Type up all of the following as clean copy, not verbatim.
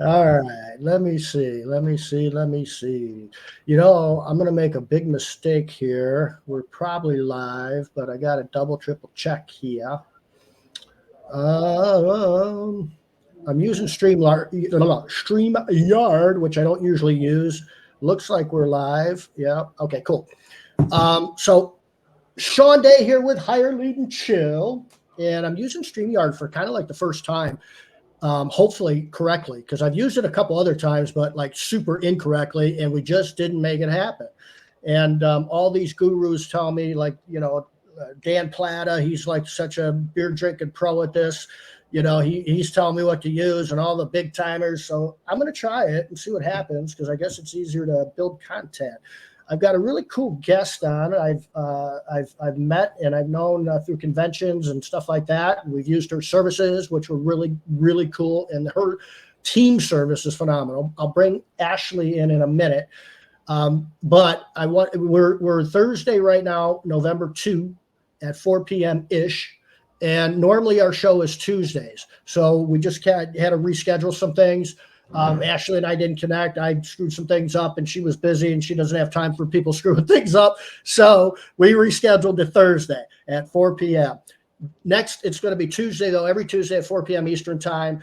All right, let me see. Let me see. Let me see. You know, I'm going to make a big mistake here. We're probably live, but I got to double, triple check here. Um, I'm using StreamYard, which I don't usually use. Looks like we're live. Yeah. Okay, cool. So Sean Day here with Higher Lead and Chill, and I'm using StreamYard for kind of like the first time, hopefully correctly, because I've used it a couple other times, but like super incorrectly, and we just didn't make it happen. And all these gurus tell me, like, Dan Plata, he's like such a beer drinking pro at this. He's telling me what to use and all the big timers. So I'm going to try it and see what happens because I guess it's easier to build content. I've got a really cool guest on. I've met and I've known through conventions and stuff like that. We've used her services, which were really really cool, and her team service is phenomenal. I'll bring Ashley in a minute, but we're Thursday right now, November 2 at 4 p.m. ish. And normally our show is Tuesdays. So we just had to reschedule some things. Ashley and I didn't connect. I screwed some things up and she was busy and she doesn't have time for people screwing things up. So we rescheduled to Thursday at 4 p.m. Next, it's going to be Tuesday, though, every Tuesday at 4 p.m. Eastern time.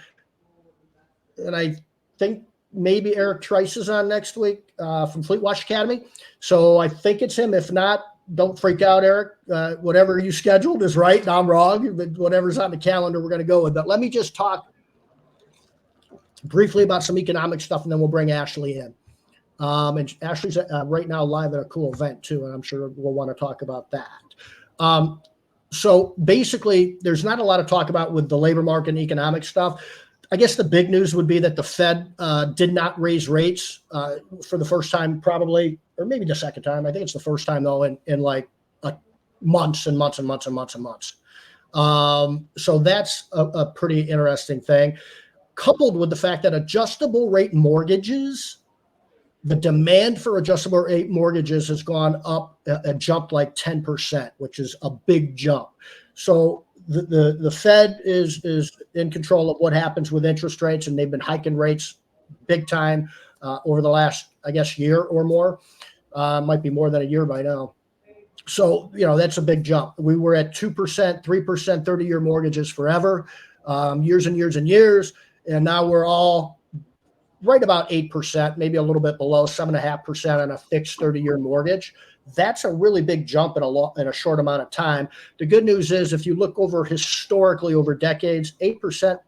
And I think maybe Eric Trice is on next week from Fleet Watch Academy. So I think it's him. If not, don't freak out, Eric. Whatever you scheduled is right and I'm wrong. But whatever's on the calendar, we're going to go with. But let me just talk briefly about some economic stuff, and then we'll bring Ashley in. And Ashley's right now live at a cool event, too, and I'm sure we'll want to talk about that. So basically, there's not a lot of talk about with the labor market and economic stuff. I guess the big news would be that the Fed did not raise rates for the first time probably, or maybe the second time. I think it's the first time, though, in like months and months and months and months and months. So that's a pretty interesting thing, coupled with the fact that adjustable rate mortgages, the demand for adjustable rate mortgages has gone up, jumped like 10%, which is a big jump. So the Fed is in control of what happens with interest rates, and they've been hiking rates big time over the last, I guess, year or more. Might be more than a year by now. So, that's a big jump. We were at 2%, 3%, 30-year mortgages forever, years and years and years. And now we're all right about 8%, maybe a little bit below 7.5% on a fixed 30-year mortgage. That's a really big jump in a short amount of time. The good news is if you look over historically over decades, 8%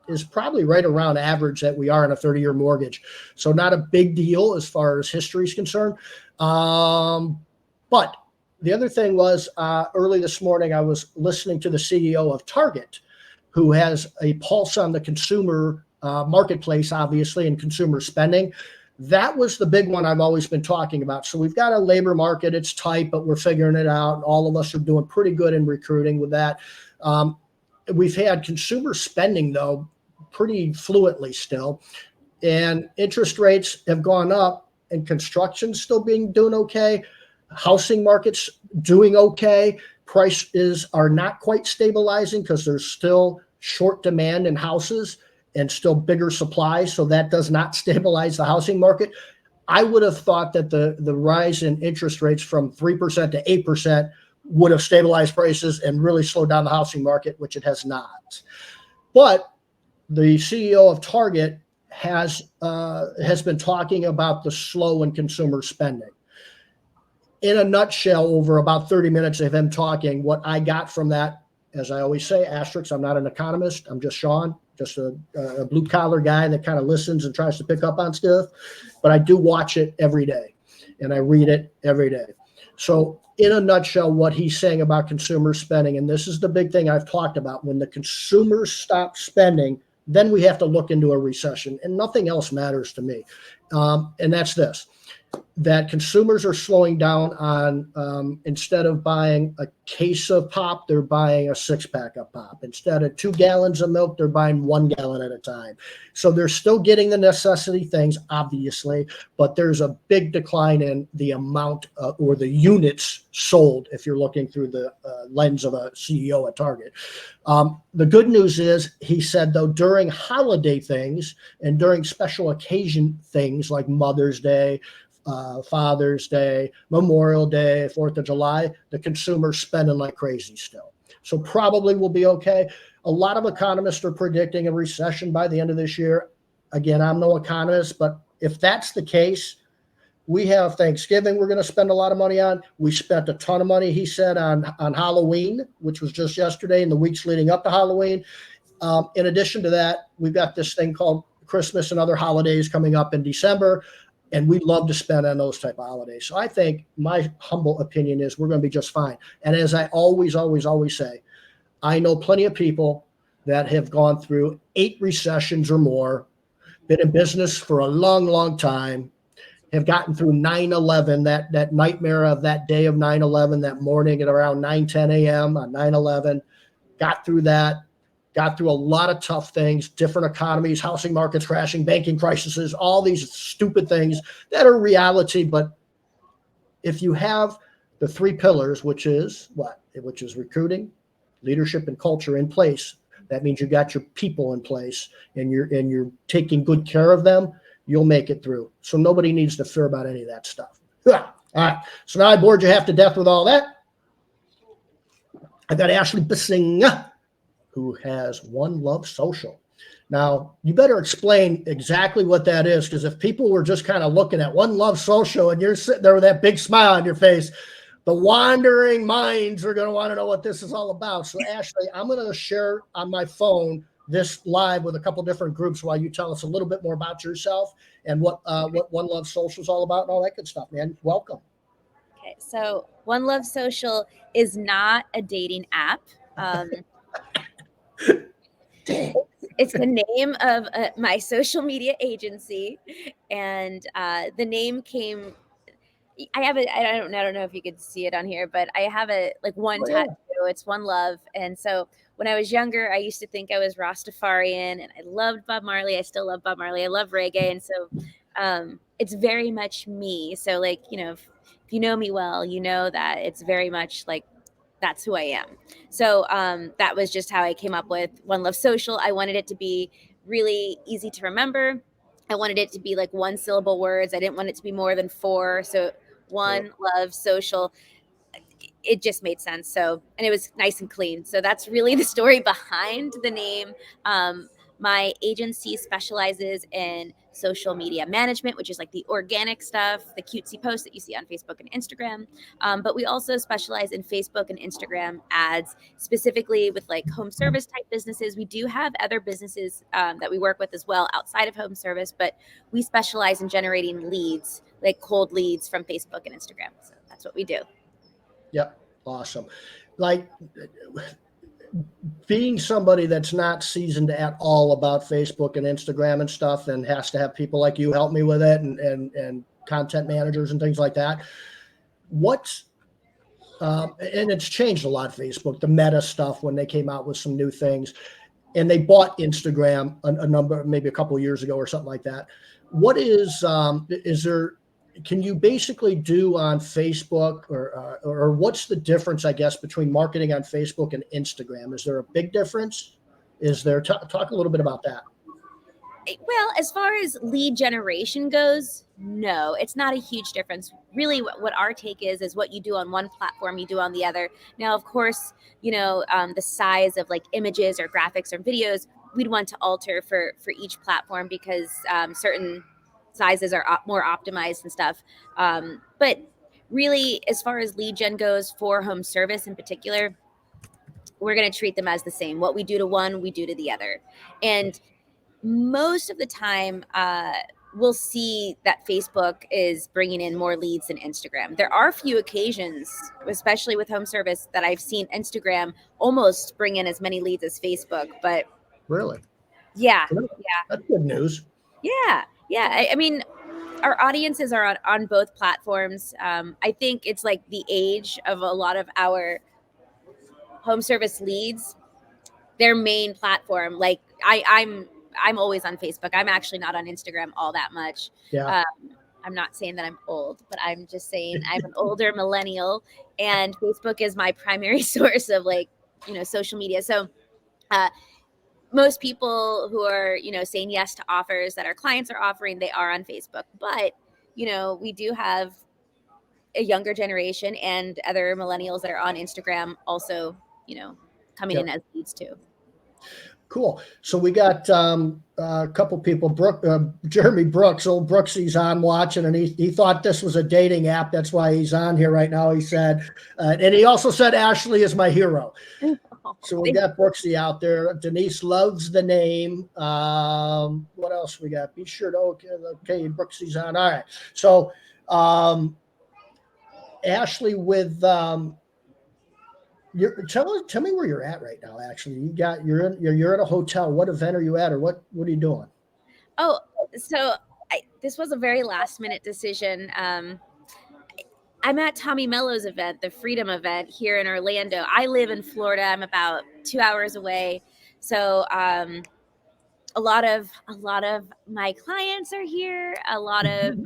is probably right around average that we are in a 30-year mortgage. So not a big deal as far as history is concerned. But the other thing was early this morning, I was listening to the CEO of Target, who has a pulse on the consumer marketplace, obviously, and consumer spending. That was the big one I've always been talking about. So we've got a labor market. It's tight, but we're figuring it out. All of us are doing pretty good in recruiting with that. We've had consumer spending, though, pretty fluently still. And interest rates have gone up, and construction's still doing okay. Housing market's doing okay. Prices are not quite stabilizing because there's still short demand in houses and still bigger supply. So that does not stabilize the housing market. I would have thought that the rise in interest rates from 3% to 8% would have stabilized prices and really slowed down the housing market, which it has not. But the CEO of Target has been talking about the slow in consumer spending. In a nutshell, over about 30 minutes of him talking, what I got from that, as I always say, asterisks, I'm not an economist. I'm just Sean, just a blue-collar guy that kind of listens and tries to pick up on stuff. But I do watch it every day, and I read it every day. So in a nutshell, what he's saying about consumer spending, and this is the big thing I've talked about, when the consumers stop spending, then we have to look into a recession, and nothing else matters to me. And that's this, that consumers are slowing down on, instead of buying a case of pop, they're buying a 6-pack of pop. Instead of 2 gallons of milk, they're buying 1 gallon at a time. So they're still getting the necessity things, obviously, but there's a big decline in the amount or the units sold if you're looking through the lens of a CEO at Target. The good news is, he said, though, during holiday things and during special occasion things like Mother's Day, Father's Day, Memorial Day, 4th of July, the consumer's spending like crazy still. So probably will be okay. A lot of economists are predicting a recession by the end of this year. Again, I'm no economist, but if that's the case, we have Thanksgiving we're going to spend a lot of money on. We spent a ton of money, he said, on Halloween, which was just yesterday, and the weeks leading up to Halloween. In addition to that, we've got this thing called Christmas and other holidays coming up in December. And we love to spend on those type of holidays. So I think my humble opinion is we're going to be just fine. And as I always say, I know plenty of people that have gone through 8 recessions or more, been in business for a long, long time, have gotten through 9/11, that nightmare of that day of 9/11, that morning at around 9:10 a.m. on 9/11, got through that. Got through a lot of tough things, different economies, housing markets crashing, banking crises, all these stupid things that are reality. But if you have the 3 pillars, which is what? Which is recruiting, leadership, and culture in place, that means you got your people in place and you're taking good care of them, you'll make it through. So nobody needs to fear about any of that stuff. All right. So now I bored you half to death with all that. I got Ashley Bissing, who has One Love Social. Now, you better explain exactly what that is, because if people were just kind of looking at One Love Social and you're sitting there with that big smile on your face, the wandering minds are going to want to know what this is all about. So, Ashley, I'm going to share on my phone this live with a couple different groups while you tell us a little bit more about yourself and what One Love Social is all about and all that good stuff, man. Welcome. Okay, so One Love Social is not a dating app. It's the name of my social media agency, and the name came. I don't know if you could see it on here, but I have one tattoo. It's One Love, and so when I was younger, I used to think I was Rastafarian, and I loved Bob Marley. I still love Bob Marley. I love reggae, and so it's very much me. So if you know me well, you know that it's very much like that's who I am. So that was just how I came up with One Love Social. I wanted it to be really easy to remember. I wanted it to be like 1-syllable words. I didn't want it to be more than 4. So One Love Social, it just made sense. So, and it was nice and clean. So that's really the story behind the name. My agency specializes in social media management, which is like the organic stuff, the cutesy posts that you see on Facebook and Instagram. But we also specialize in Facebook and Instagram ads, specifically with like home service type businesses. We do have other businesses that we work with as well outside of home service, but we specialize in generating leads, like cold leads from Facebook and Instagram. So that's what we do. Yep. Awesome. Like, being somebody that's not seasoned at all about Facebook and Instagram and stuff, and has to have people like you help me with it, and content managers and things like that. What's and it's changed a lot, Facebook, the Meta stuff, when they came out with some new things, and they bought Instagram a number, maybe a couple of years ago or something like that. What is there? Can you basically do on Facebook, or what's the difference, I guess, between marketing on Facebook and Instagram? Is there a big difference? Is there? Talk a little bit about that. Well, as far as lead generation goes, no, it's not a huge difference. Really, what our take is what you do on one platform, you do on the other. Now, of course, the size of like images or graphics or videos, we'd want to alter for each platform, because certain sizes are more optimized and stuff. But really, as far as lead gen goes for home service in particular, we're going to treat them as the same. What we do to one, we do to the other. And most of the time, we'll see that Facebook is bringing in more leads than Instagram. There are a few occasions, especially with home service, that I've seen Instagram almost bring in as many leads as Facebook. But really, yeah, that's good news. Yeah. I mean, our audiences are on both platforms. I think it's like the age of a lot of our home service leads, their main platform. Like I'm always on Facebook. I'm actually not on Instagram all that much. Yeah. I'm not saying that I'm old, but I'm just saying I'm an older millennial, and Facebook is my primary source of like, social media. So most people who are, saying yes to offers that our clients are offering, they are on Facebook. But, we do have a younger generation and other millennials that are on Instagram also, coming in Yep. as leads too. Cool. So we got a couple people. Jeremy Brooks, old Brooksy's on watching, and he thought this was a dating app. That's why he's on here right now. He said, and he also said Ashley is my hero. So we got Brooksy out there. Denise loves the name. What else we got? Be sure to okay. Brooksy's on. All right. So Ashley, with tell me where you're at right now. Actually, you're at a hotel. What event are you at, or what are you doing? Oh, so this was a very last minute decision. I'm at Tommy Mello's event, the Freedom event here in Orlando. I live in Florida. I'm about 2 hours away. So a lot of my clients are here. A lot of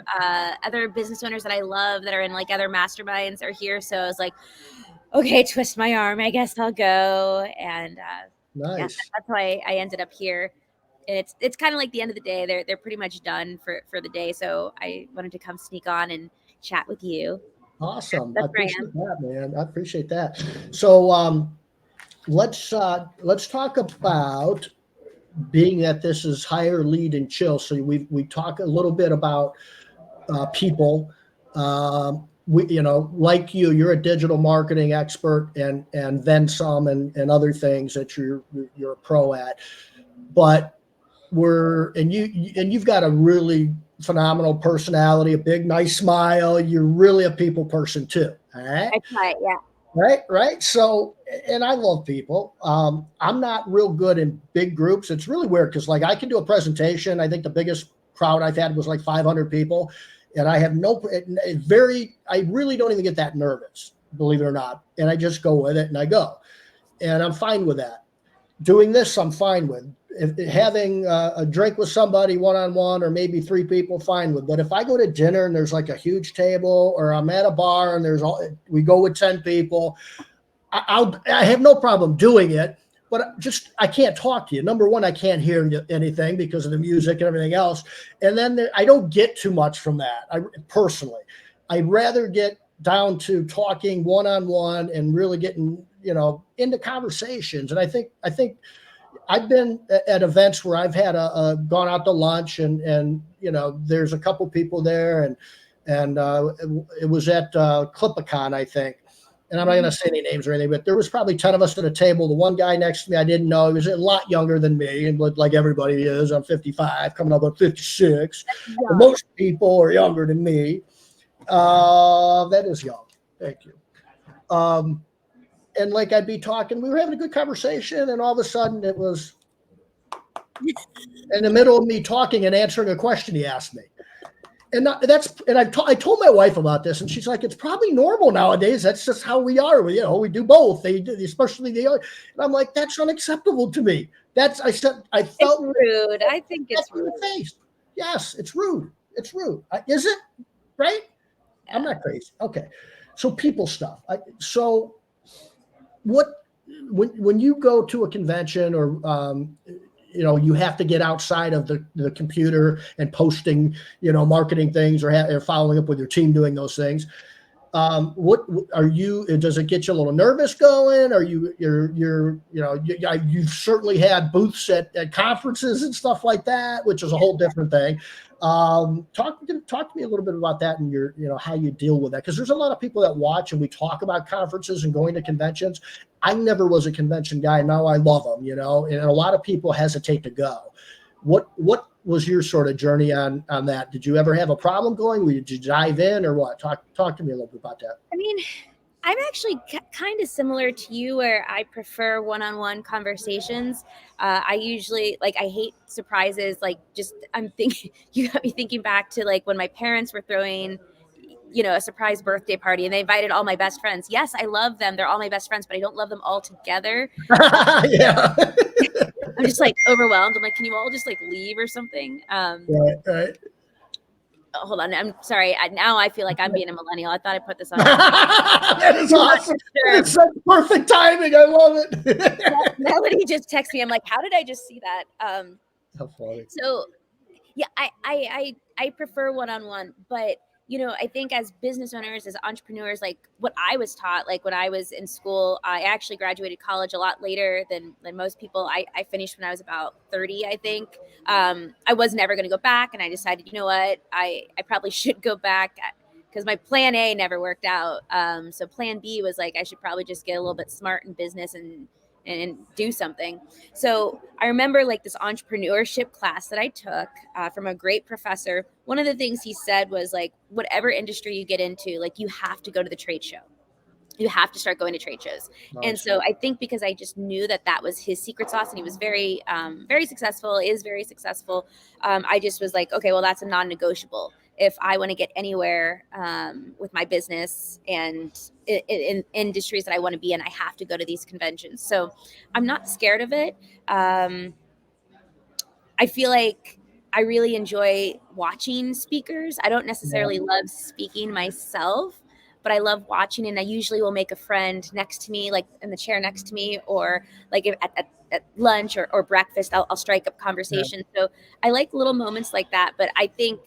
other business owners that I love that are in like other masterminds are here. So I was like, okay, twist my arm. I guess I'll go. And Nice. yeah, that's why I ended up here. And it's kind of like the end of the day. They're pretty much done for the day. So I wanted to come sneak on and chat with you. Awesome. That's I appreciate that, man. I appreciate that. So let's talk about, being that this is hire, lead, and chill. So we talk a little bit about people. Like you're a digital marketing expert and then some and other things that you're a pro at. But you've got a really phenomenal personality, a big, nice smile. You're really a people person too. All right. That's right. Yeah. Right. So, and I love people. I'm not real good in big groups. It's really weird because like I can do a presentation. I think the biggest crowd I've had was like 500 people. And I have I really don't even get that nervous, believe it or not. And I just go with it and I go. And I'm fine with that. Doing this, I'm fine with. Having a drink with somebody one-on-one or maybe 3 people, fine with. But if I go to dinner and there's like a huge table, or I'm at a bar and we go with 10 people, I have no problem doing it. But I can't talk to you. Number one, I can't hear anything because of the music and everything else. And then I don't get too much from that. Personally, I'd rather get down to talking one-on-one and really getting, into conversations. And I think I've been at events where I've had gone out to lunch and there's a couple people there and it was at Clipicon, I think. And I'm not going to say any names or anything, but there was probably 10 of us at a table. The one guy next to me, I didn't know. He was a lot younger than me, and like everybody is. I'm 55, coming up on 56. Yeah. Most people are younger than me. That is young. Thank you. And like I'd be talking, we were having a good conversation, and all of a sudden it was in the middle of me talking and answering a question he asked me. And I told my wife about this, and she's like, "It's probably normal nowadays. That's just how we are. We do both. Especially the." And I'm like, "That's unacceptable to me." I felt it's rude. I think it's rude. Yes, it's rude. It's rude. Is it? Right? Yeah. I'm not crazy. Okay. So people stuff. So when you go to a convention or you have to get outside of the computer and posting, marketing things or following up with your team doing those things. What are you? Does it get you a little nervous going? Are you've certainly had booths at conferences and stuff like that, which is a whole different thing. Talk to me a little bit about that and how you deal with that, because there's a lot of people that watch and we talk about conferences and going to conventions. I never was a convention guy. Now I love them, and a lot of people hesitate to go. What was your sort of journey on that? Did you ever have a problem going? Did you dive in or what? Talk to me a little bit about that. I mean, I'm actually kind of similar to you, where I prefer one-on-one conversations. I usually like, I hate surprises. Like, just I'm thinking, you got me thinking back to like when my parents were throwing, a surprise birthday party, and they invited all my best friends. Yes, I love them. They're all my best friends, but I don't love them all together. Yeah. I'm just like overwhelmed. I'm like, can you all just like leave or something? Right. Hold on. I'm sorry. Now I feel like I'm being a millennial. I thought I put this on mute. That is I'm not awesome. sure. It's such perfect timing. I love it. Melody just texted me. I'm like, how did I just see that? How funny. So yeah, I prefer one-on-one, but I think as business owners, as entrepreneurs, like what I was taught, like when I was in school, I actually graduated college a lot later than most people. I finished when I was about 30, I think. I was never going to go back, and I decided, you know what, I probably should go back because my plan A never worked out. So plan B was like, I should probably just get a little bit smart in business and do something. So I remember like this entrepreneurship class that I took from a great professor. One of the things he said was like, whatever industry you get into, like you have to go to the trade show. You have to start going to trade shows. Nice. And so I think because I just knew that was his secret sauce, and he was very, very successful, is very successful. I just was like, okay, well, that's a non-negotiable if I want to get anywhere with my business and in industries that I want to be in. I have to go to these conventions. So I'm not scared of it. I feel like I really enjoy watching speakers. I don't necessarily love speaking myself, but I love watching, and I usually will make a friend next to me, like in the chair next to me, or like if at lunch or breakfast, I'll strike up conversation. So I like little moments like that, but I think,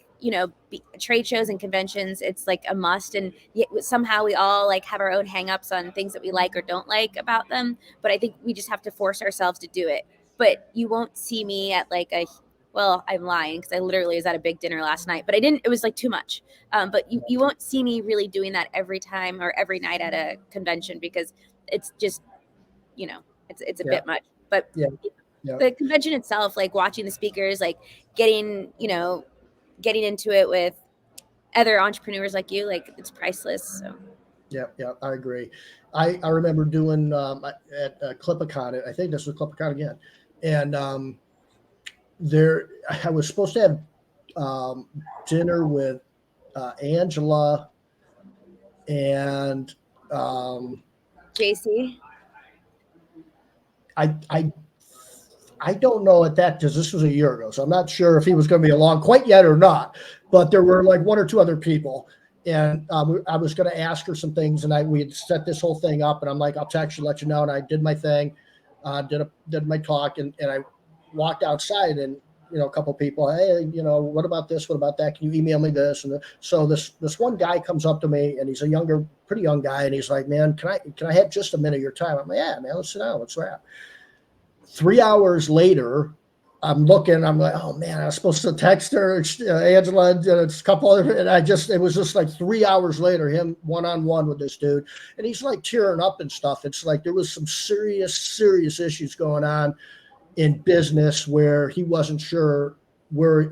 trade shows and conventions, it's like a must. And yet somehow we all like have our own hangups on things that we like or don't like about them. But I think we just have to force ourselves to do it. But you won't see me at like well, I'm lying because I literally was at a big dinner last night, but I didn't, it was like too much. But you won't see me really doing that every time or every night at a convention, because it's just, it's a bit much. But the convention itself, like watching the speakers, like getting, getting into it with other entrepreneurs like you, like it's priceless. So. Yeah, I agree. I remember doing at Clipicon. I think this was Clipicon again, and there I was supposed to have dinner with Angela and JC. I don't know at that, because this was a year ago, so I'm not sure if he was going to be along quite yet or not. But there were like one or two other people, and I was going to ask her some things, and we had set this whole thing up, and I'm like, I'll text you, let you know. And I did my thing, did my talk, and I walked outside, and a couple of people, hey, what about this? What about that? Can you email me this? And so this one guy comes up to me, and he's a pretty young guy, and he's like, man, can I have just a minute of your time? I'm like, yeah, man, let's sit down, let's wrap. 3 hours later, I'm looking, I'm like, oh man, I was supposed to text her, Angela, and a couple other, and it was just like 3 hours later, him one-on-one with this dude. And he's like tearing up and stuff. It's like there was some serious issues going on in business where he wasn't sure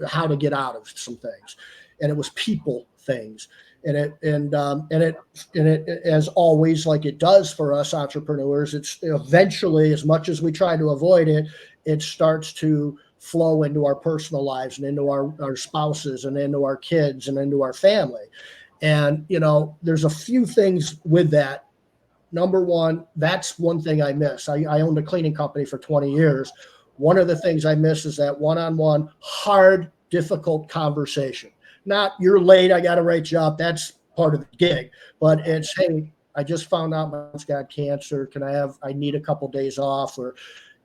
how to get out of some things. And it was people things. And it as always, like it does for us entrepreneurs, it's eventually, as much as we try to avoid it, it starts to flow into our personal lives and into our spouses and into our kids and into our family. And there's a few things with that. Number one, that's one thing I miss. I owned a cleaning company for 20 years. One of the things I miss is that one-on-one, hard, difficult conversation. Not, you're late, I got to write you up. That's part of the gig. But it's, hey, I just found out my mom's got cancer. I need a couple days off? Or,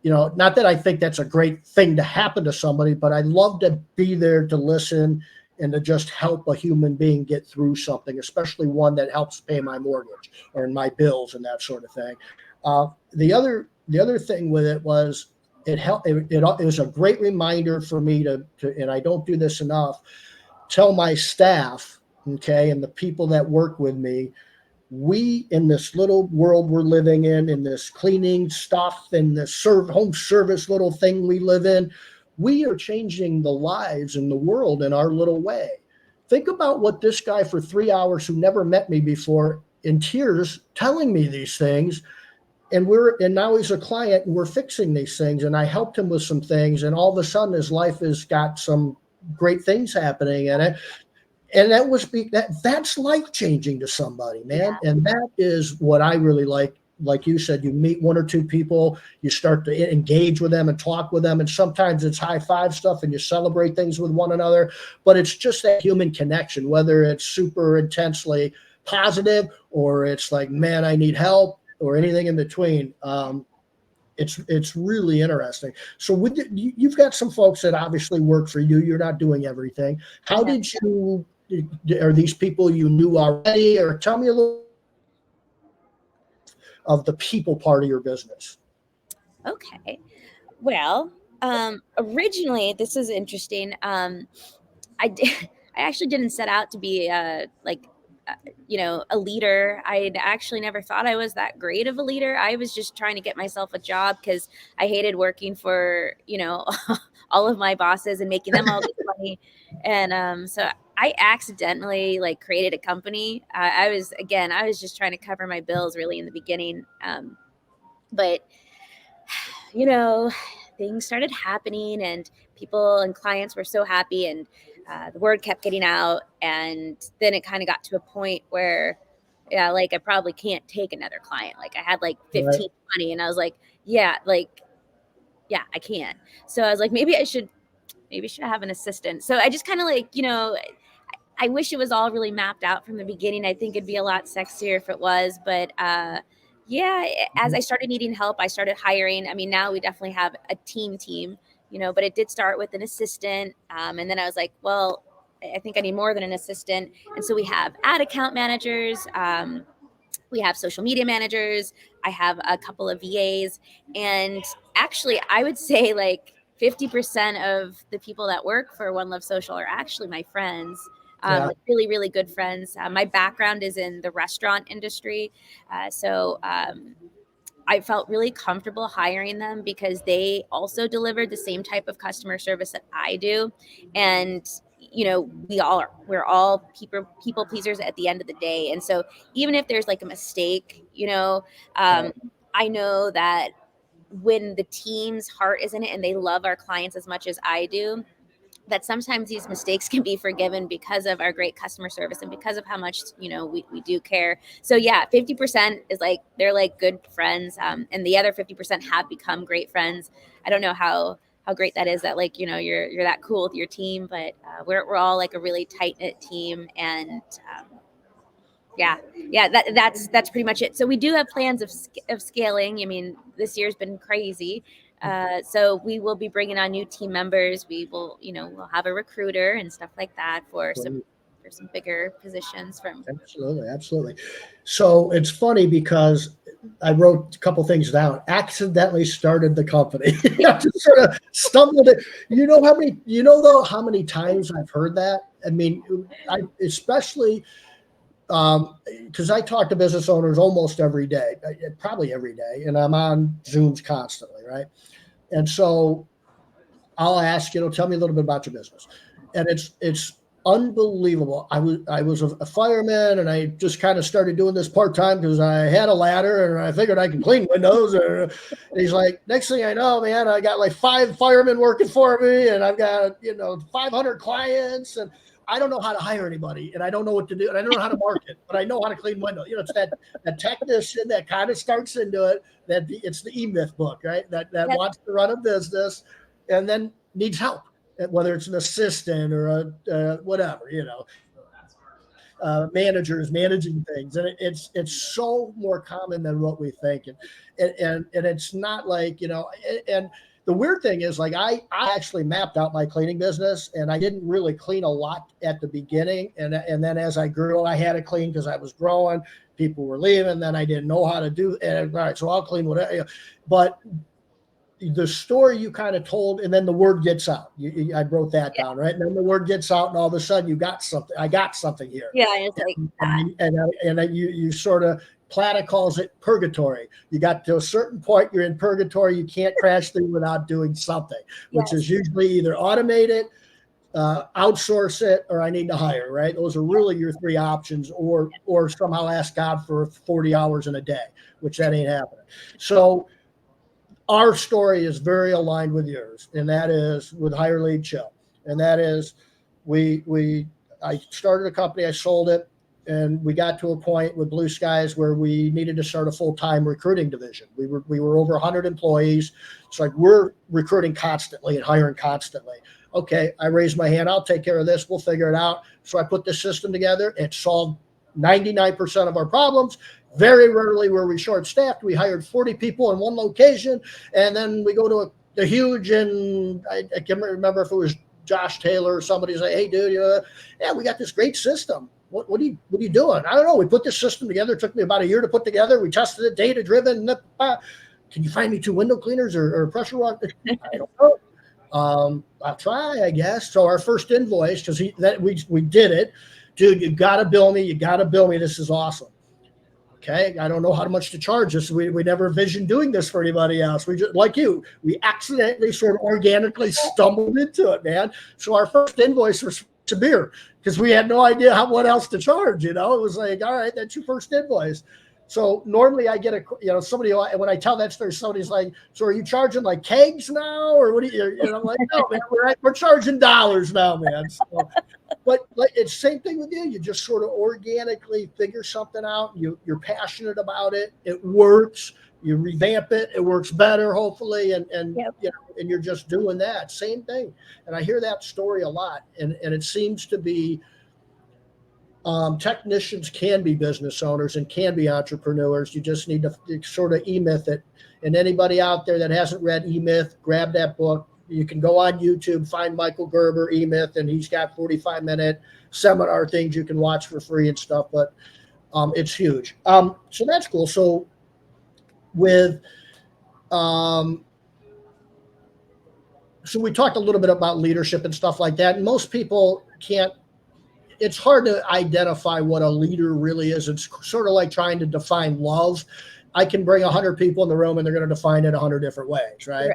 not that I think that's a great thing to happen to somebody, but I love to be there to listen and to just help a human being get through something, especially one that helps pay my mortgage or my bills and that sort of thing. The other thing with it was, it was a great reminder for me to, and I don't do this enough, tell my staff, okay, and the people that work with me, we, in this little world we're living in this cleaning stuff and this home service little thing we live in, we are changing the lives in the world in our little way. Think about what this guy for 3 hours, who never met me before, in tears telling me these things. And now he's a client and we're fixing these things. And I helped him with some things. And all of a sudden his life has got some great things happening in it. And that's life changing to somebody, man. Yeah. And that is what I really like. Like you said, you meet one or two people, you start to engage with them and talk with them. And sometimes it's high five stuff and you celebrate things with one another, but it's just that human connection, whether it's super intensely positive or it's like, man, I need help, or anything in between. It's really interesting. So you've got some folks that obviously work for you. You're not doing everything. How did you, are these people you knew already, or tell me a little of the people part of your business? Okay. Well, originally, this is interesting. I did, I actually didn't set out to be a leader. I'd actually never thought I was that great of a leader. I was just trying to get myself a job because I hated working for, all of my bosses and making them all this money. And so I accidentally like created a company. I was just trying to cover my bills really in the beginning. But you know, things started happening and people and clients were so happy, and the word kept getting out. And then it kind of got to a point where, yeah, like I probably can't take another client. Like I had like Right. 15, 20, and I was like, yeah, like, yeah, I can't. So I was like, maybe I should have an assistant. So I just kind of like, I wish it was all really mapped out from the beginning. I think it'd be a lot sexier if it was, but yeah, as I started needing help, I started hiring. I mean, now we definitely have a team, but it did start with an assistant. And then I was like, well, I think I need more than an assistant. And so we have ad account managers. We have social media managers. I have a couple of VAs. And actually, I would say like 50% of the people that work for One Love Social are actually my friends. Yeah. Like really, really good friends. My background is in the restaurant industry. So I felt really comfortable hiring them because they also delivered the same type of customer service that I do. And we're all people pleasers at the end of the day. And so even if there's like a mistake, Right. I know that when the team's heart is in it and they love our clients as much as I do, that sometimes these mistakes can be forgiven because of our great customer service and because of how much we do care. So yeah, 50% is like they're like good friends, and the other 50% have become great friends. I don't know how great that is, that like you're that cool with your team, but we're all like a really tight knit team. And yeah, that's pretty much it. So we do have plans of scaling. I mean, this year's been crazy. So we will be bringing on new team members. We will, we'll have a recruiter and stuff like that for some bigger positions from. Absolutely, absolutely. So it's funny because I wrote a couple things down. Accidentally started the company. I just sort of stumbled it. How many times I've heard that? I mean, especially because I talk to business owners almost every day, probably every day, and I'm on Zooms constantly, right? And so I'll ask, tell me a little bit about your business. And it's unbelievable. I was a fireman, and I just kind of started doing this part-time because I had a ladder and I figured I could clean windows. And he's like, next thing I know, man, I got like 5 firemen working for me, and I've got 500 clients, and I don't know how to hire anybody, and I don't know what to do, and I don't know how to market, but I know how to clean windows. It's that technician that kind of starts into it. It's the E-Myth book, right? That Yes. wants to run a business and then needs help, whether it's an assistant or a whatever, managers managing things. And it's so more common than what we think. And it's not like, and the weird thing is, like, I actually mapped out my cleaning business, and I didn't really clean a lot at the beginning. And then as I grew, I had to clean because I was growing, people were leaving, then I didn't know how to do. And all right, so I'll clean whatever, but the story you kind of told, and then the word gets out. I wrote that down, right? And then the word gets out, and all of a sudden you got something. I got something here. Yeah, it's like that. And you sort of, Plata calls it purgatory. You got to a certain point, you're in purgatory. You can't crash through without doing something, which Yes. is usually either automate it, outsource it, or I need to hire, right? Those are really your three options, or somehow ask God for 40 hours in a day, which that ain't happening. So our story is very aligned with yours, and that is with Hire Lead Chill. And that is I started a company, I sold it, and we got to a point with Blue Skies where we needed to start a full-time recruiting division. We were over 100 employees. It's like we're recruiting constantly and hiring constantly. Okay, I raised my hand. I'll take care of this. We'll figure it out. So I put this system together. It solved 99% of our problems. Very rarely were we short-staffed. We hired 40 people in one location, and then we go to a huge, and I can't remember if it was Josh Taylor or somebody say, "Hey, dude, yeah, we got this great system. What are you doing?" I don't know. We put this system together. It took me about a year to put together. We tested it, data driven. Can you find me 2 window cleaners or pressure washer? I don't know. I'll try, I guess. So our first invoice, because we did it, dude. You got to bill me. You got to bill me. This is awesome. Okay, I don't know how much to charge this. We never envisioned doing this for anybody else. We just, like you, we accidentally sort of organically stumbled into it, man. So our first invoice was to beer because we had no idea what else to charge. It was like, all right, that's your first invoice. So normally I get somebody, when I tell that story, somebody's like, "So are you charging like kegs now, or what?" I'm like, "No, man, we're charging dollars now, man." So, but it's the same thing with you. You just sort of organically figure something out. You're passionate about it. It works. You revamp it. It works better, hopefully, and Yep. and you're just doing that. Same thing. And I hear that story a lot, and it seems to be. Technicians can be business owners and can be entrepreneurs. You just need to sort of E-Myth it. And anybody out there that hasn't read E-Myth, grab that book. You can go on YouTube, find Michael Gerber, E-Myth, and he's got 45-minute seminar things you can watch for free and stuff. But it's huge. So that's cool. So with so we talked a little bit about leadership and stuff like that. And most people can't. It's hard to identify what a leader really is. It's sort of like trying to define love. I can bring 100 people in the room and they're going to define it 100 different ways, right?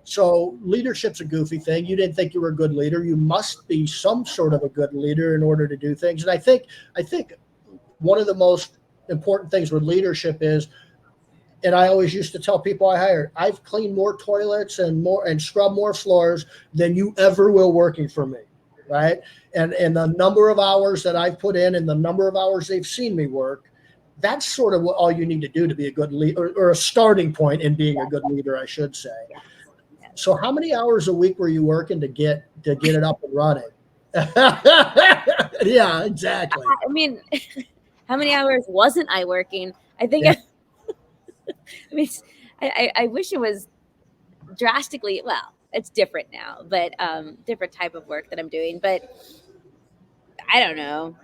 So leadership's a goofy thing. You didn't think you were a good leader. You must be some sort of a good leader in order to do things. And I think one of the most important things with leadership is, and I always used to tell people I hired, I've cleaned more toilets and scrubbed more floors than you ever will working for me, right? And the number of hours that I've put in and the number of hours they've seen me work, that's sort of all you need to do to be a good leader, or a starting point in being a good leader, I should say. So how many hours a week were you working to get it up and running? Yeah, exactly. I mean, how many hours wasn't I working? I think, Yeah. I mean, I wish it was drastically, well, it's different now, but different type of work that I'm doing. But I don't know,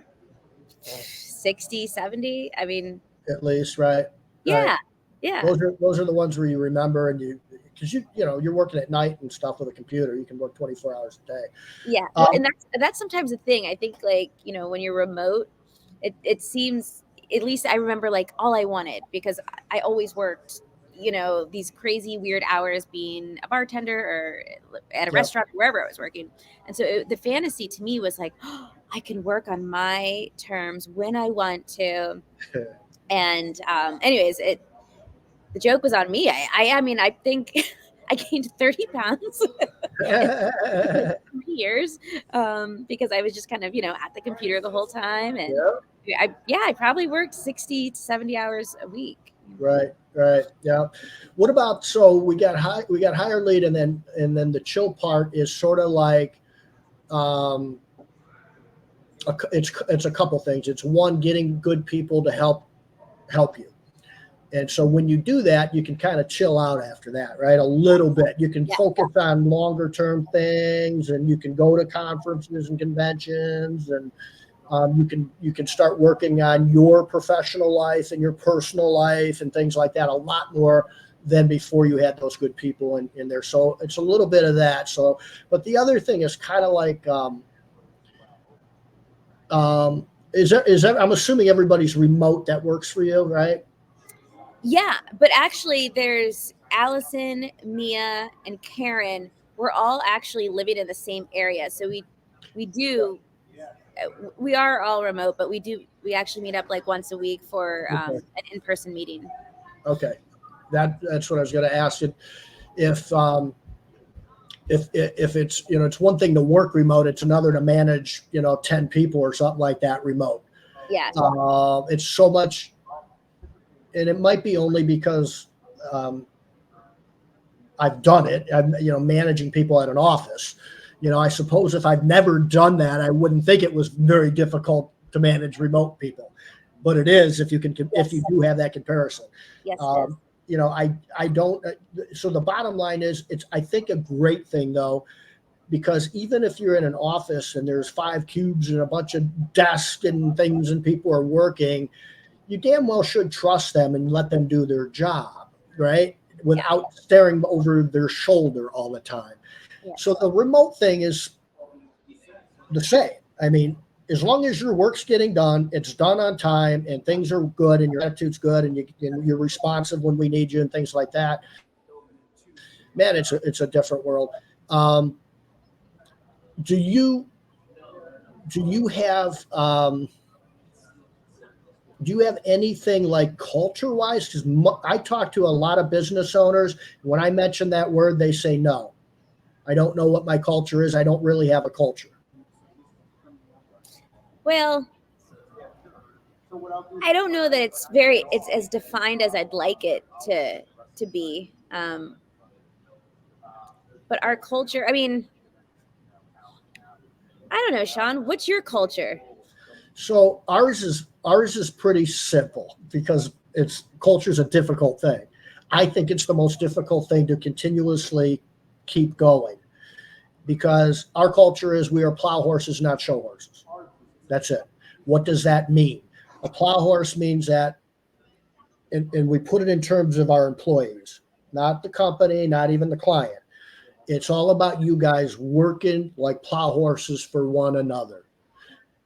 60, 70. I mean, At least, right? yeah, Right. yeah. Those are the ones where you remember, and because you're working at night and stuff with a computer, you can work 24 hours a day. Yeah, and that's sometimes the thing. I think, like, when you're remote, it seems, at least I remember, like, all I wanted, because I always worked, these crazy weird hours being a bartender or at a restaurant, wherever I was working. And so the fantasy to me was like, oh, I can work on my terms when I want to. And anyways, the joke was on me. I mean, I think I gained 30 pounds in 3 years because I was just kind of, at the computer the whole time. And I probably worked 60 to 70 hours a week. Right. Yeah. What about, so we got higher lead, and then the chill part is sort of like, it's a couple things. It's one, getting good people to help you. And so when you do that, you can kind of chill out after that, right? A little bit. You can focus on longer term things, and you can go to conferences and conventions, and you can start working on your professional life and your personal life and things like that a lot more than before you had those good people in there. So it's a little bit of that. So, but the other thing is kind of like, is that, I'm assuming everybody's remote that works for you, right? Yeah, but actually there's Allison, Mia, and Karen. We're all actually living in the same area. So We do. We are all remote, but we actually meet up like once a week for Okay. an in-person meeting. Okay. That's what I was going to ask you. If if it's it's one thing to work remote, it's another to manage 10 people or something like that remote. Yeah. It's so much, and it might be only because um, I've done it. I'm managing people at an office. I suppose if I've never done that, I wouldn't think it was very difficult to manage remote people, but it is if you Yes. do have that comparison. Yes, it is. Um, I don't. So the bottom line is, it's I think a great thing though, because even if you're in an office and there's 5 cubes and a bunch of desks and things and people are working, you damn well should trust them and let them do their job, right? Yeah. Without staring over their shoulder all the time. So Yes. the remote thing is the same. I mean, as long as your work's getting done, it's done on time, and things are good, and your attitude's good, and you're responsive when we need you, and things like that. Man, it's a different world. Um, do you do you have do you have anything like culture wise? Because I talk to a lot of business owners. When I mention that word, they say no. I don't know what my culture is. I don't really have a culture. Well, I don't know that it's as defined as I'd like it to be. But our culture, I mean, I don't know, Sean, what's your culture? So ours is pretty simple because it's culture is a difficult thing. I think it's the most difficult thing to continuously keep going because our culture is we are plow horses, not show horses. That's it. What does that mean? A plow horse means that, and we put it in terms of our employees, not the company, not even the client. It's all about you guys working like plow horses for one another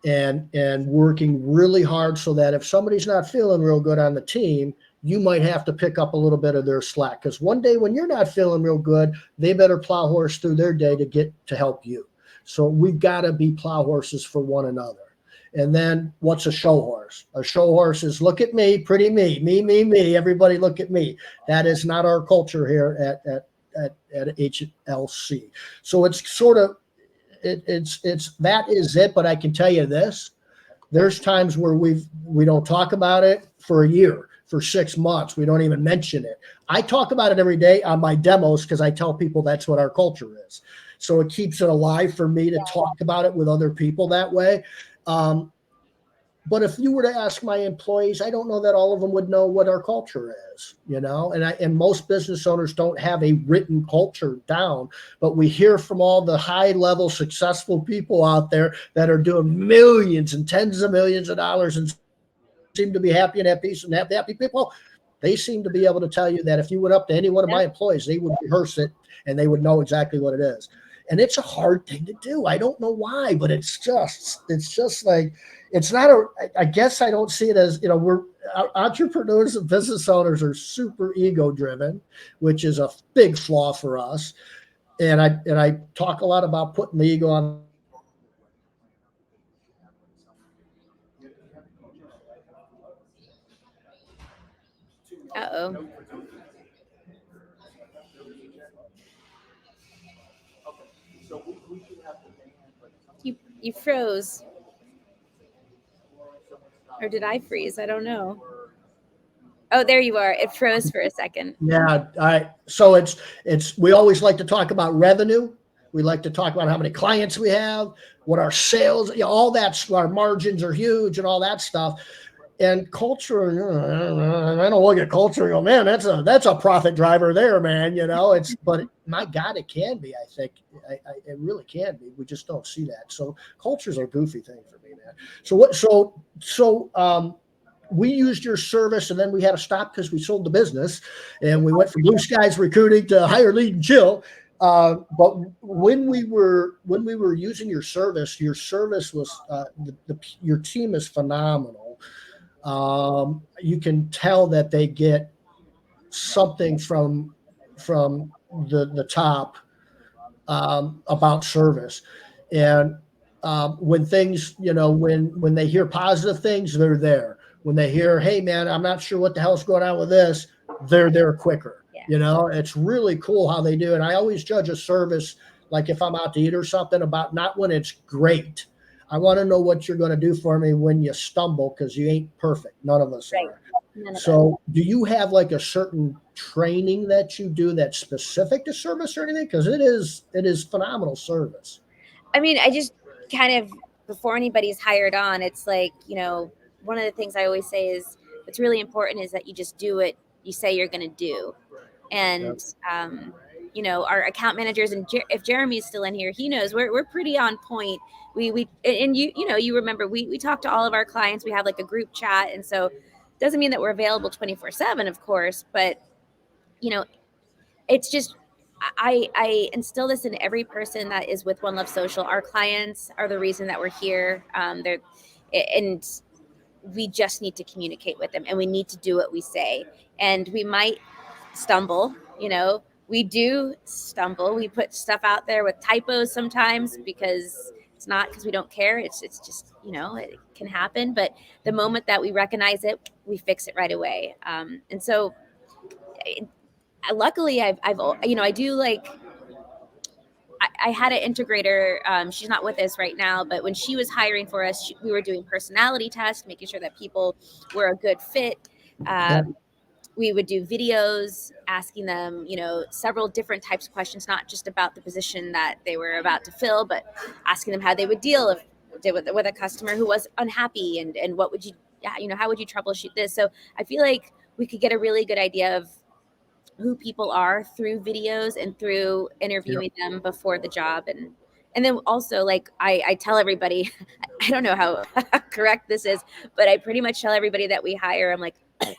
and working really hard so that if somebody's not feeling real good on the team, you might have to pick up a little bit of their slack. Because one day when you're not feeling real good, they better plow horse through their day to get to help you. So we've got to be plow horses for one another. And then what's a show horse? A show horse is look at me, pretty me, everybody look at me. That is not our culture here at HLC. So it's sort of it's that is it. But I can tell you this: there's times where we don't talk about it for a year, for 6 months. We don't even mention it. I talk about it every day on my demos because I tell people that's what our culture is. So it keeps it alive for me to talk about it with other people that way. Um, but if you were to ask my employees, I don't know that all of them would know what our culture is. And most business owners don't have a written culture down, but we hear from all the high level successful people out there that are doing millions and tens of millions of dollars and seem to be happy and at peace and have happy people. They seem to be able to tell you that if you went up to any one of my employees, they would rehearse it and they would know exactly what it is. And it's a hard thing to do. I don't know why, but it's just like it's not a. I guess I don't see it as we're entrepreneurs and business owners are super ego driven, which is a big flaw for us. And I talk a lot about putting the ego on. Uh-oh. You froze. Or did I freeze? I don't know. Oh, there you are. It froze for a second. Yeah, so it's we always like to talk about revenue. We like to talk about how many clients we have, what our sales, all that. Our margins are huge and all that stuff. And culture, I don't look at culture and go, man, that's a profit driver there, man. But my God, it can be. I think it really can be. We just don't see that. So culture's a goofy thing for me, man. So what? We used your service and then we had to stop because we sold the business and we went from blue skies recruiting to hire, lead, and chill. But when we were using your service was your team is phenomenal. You can tell that they get something from the top about service, and When things, when they hear positive things, they're there. When they hear, hey man, I'm not sure what the hell's going on with this, they're there quicker. Yeah. It's really cool how they do. And I always judge a service, like if I'm out to eat or something, about not when it's great. I want to know what you're going to do for me when you stumble, because you ain't perfect. None of us Right. are. None of us. So do you have like a certain training that you do that's specific to service or anything? Because it is phenomenal service. I mean, I just kind of, before anybody's hired on, it's like, one of the things I always say is what's really important is that you just do what you say you're going to do. Yep. And, our account managers, and if Jeremy's still in here, he knows we're pretty on point. And you remember, we talk to all of our clients. We have like a group chat. And so doesn't mean that we're available 24/7, of course, but it's just, I instill this in every person that is with One Love Social. Our clients are the reason that we're here. And we just need to communicate with them, and we need to do what we say. And we might stumble, we do stumble. We put stuff out there with typos sometimes, because it's not because we don't care. It's just, it can happen. But the moment that we recognize it, we fix it right away. And so luckily I've I do like, I had an integrator. She's not with us right now, but when she was hiring for us, we were doing personality tests, making sure that people were a good fit. Yeah. We would do videos asking them, several different types of questions, not just about the position that they were about to fill, but asking them how they would deal with a customer who was unhappy, and what would you, how would you troubleshoot this? So I feel like we could get a really good idea of who people are through videos and through Yep. interviewing them before the job. And then also, like, I tell everybody, I don't know how correct this is, but I pretty much tell everybody that we hire, I'm like,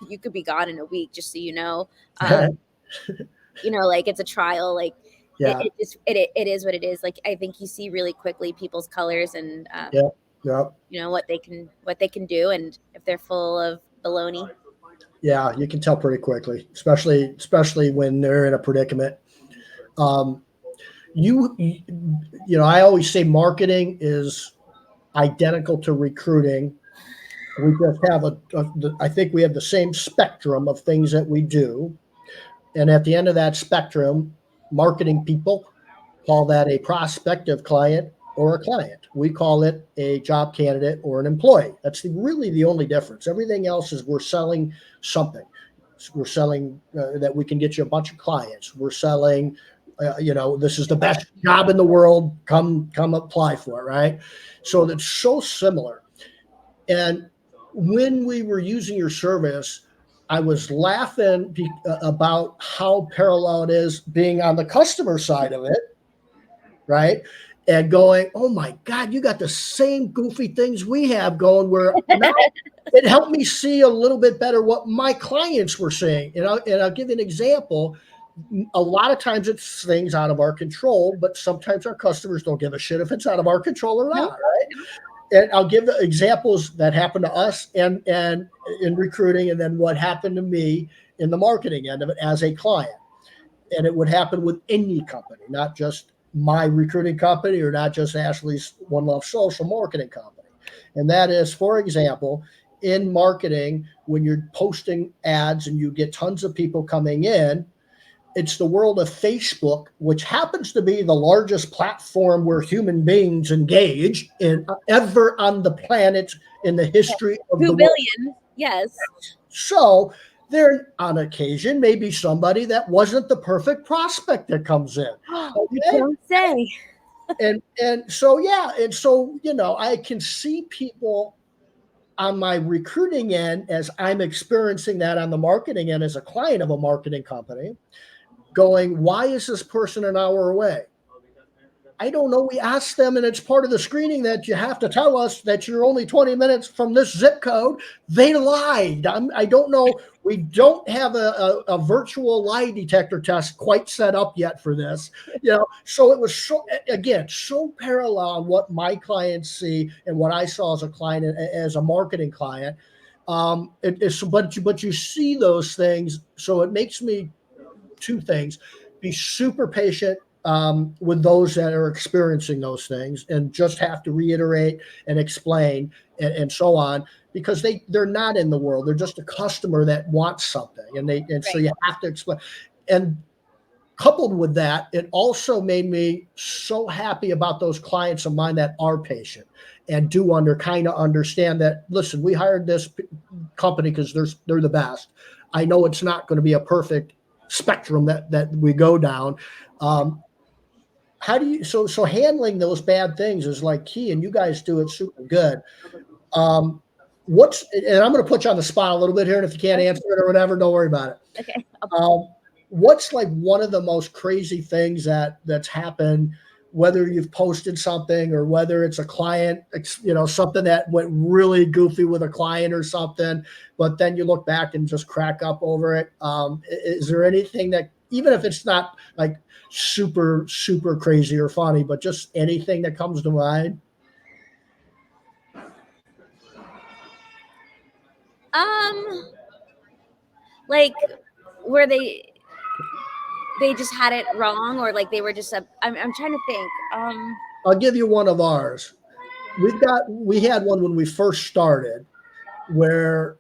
you could be gone in a week, just so you know. Like, it's a trial. Like, Yeah. it is what it is. Like, I think you see really quickly people's colors, and Yep. Yep. what they can do, and if they're full of baloney. Yeah, you can tell pretty quickly, especially when they're in a predicament. Um, I always say marketing is identical to recruiting. We just have I think we have the same spectrum of things that we do, and at the end of that spectrum, marketing people call that a prospective client or a client. We call it a job candidate or an employee. That's really the only difference. Everything else is we're selling something. We're selling that we can get you a bunch of clients. We're selling, this is the best job in the world. Come apply for it, right? So that's so similar. And when we were using your service, I was laughing about how parallel it is being on the customer side of it, right? And going, oh my God, you got the same goofy things we have going, where now it helped me see a little bit better what my clients were saying. And I'll give you an example. A lot of times it's things out of our control, but sometimes our customers don't give a shit if it's out of our control or not, Nope. right? And I'll give examples that happened to us and in recruiting, and then what happened to me in the marketing end of it as a client. And it would happen with any company, not just my recruiting company or not just Ashley's One Love Social marketing company. And that is, for example, in marketing, when you're posting ads and you get tons of people coming in, it's the world of Facebook, which happens to be the largest platform where human beings engage in ever on the planet in the history of 2 the world. billion. Yes. So there, on occasion, may be somebody that wasn't the perfect prospect that comes in. You Okay? don't say. And so yeah, and so I can see people on my recruiting end as I'm experiencing that on the marketing end as a client of a marketing company, going, why is this person an hour away? I don't know. We asked them, and it's part of the screening that you have to tell us that you're only 20 minutes from this zip code. They lied. I don't know. We don't have a virtual lie detector test quite set up yet for this. So it was so parallel on what my clients see and what I saw as a client, as a marketing client. But you see those things, so it makes me two things: be super patient with those that are experiencing those things, and just have to reiterate and explain and so on, because they're not in the world. They're just a customer that wants something, and so Right. you have to explain. And coupled with that, it also made me so happy about those clients of mine that are patient and do kind of understand that, listen, we hired this company because they're the best. I know it's not going to be a perfect spectrum that we go down. How do you so handling those bad things is like key, and you guys do it super good. Um, what's and I'm going to put you on the spot a little bit here, and if you can't Okay. answer it or whatever, don't worry about it. Okay. Um, what's like one of the most crazy things that's happened, whether you've posted something or whether it's a client, something that went really goofy with a client or something, but then you look back and just crack up over it. Is there anything that, even if it's not like super, super crazy or funny, but just anything that comes to mind? Like where they just had it wrong, or like they were just I'm trying to think. I'll give you one of ours. We had one when we first started where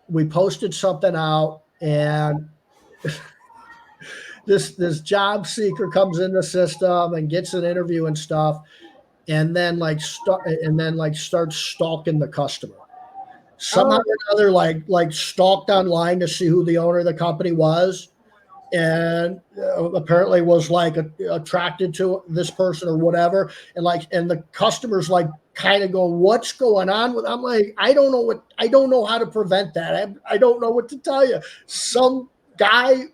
we posted something out, and this job seeker comes in the system and gets an interview and stuff, and then starts stalking the customer somehow Oh, or another, like stalked online to see who the owner of the company was, and apparently was like attracted to this person or whatever, and the customers like kind of go, what's going on with, I'm like, I don't know how to prevent that. I don't know what to tell you. Some guy